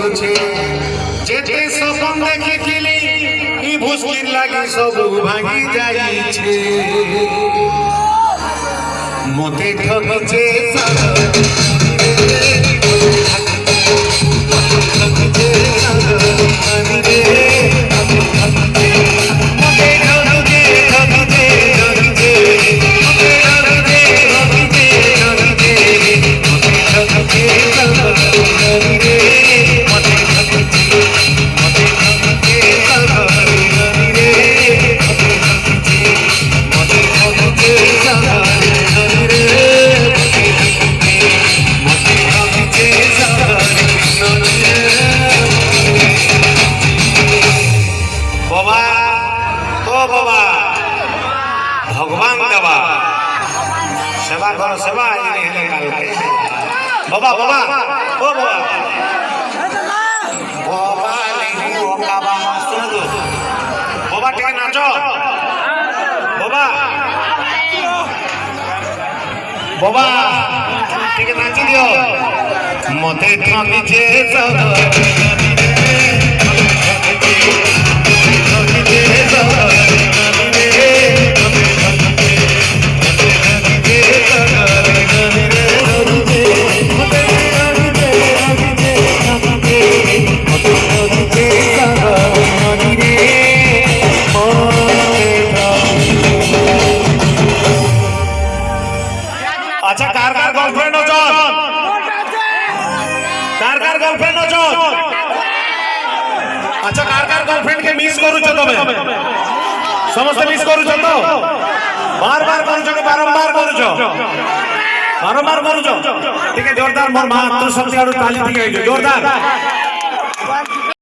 ঠকুছে যেতে সপন দেখিলি ই ভুসকির লাগি সবু ভাঙি যাইছে মতে ঠকুছে भगवान देवा सेवा करो सेवा बाबा बाबा ओ बाबा बाबा नहीं हो बाबा सुन दो बाबा टिके नाचो बाबा बाबा टिके नाची दियो मते थमी जे अच्छा कार गर्लफ्रेंड अछन कार गर्लफ्रेंड अछन अच्छा कार गर्लफ्रेंड के मिस करू छ तमे समस्त मिस करू छ तो बार बार करू छ बारंबार करू छ ठीक है जोरदार मोर मां तू सब आडू ताली दिए जोरदार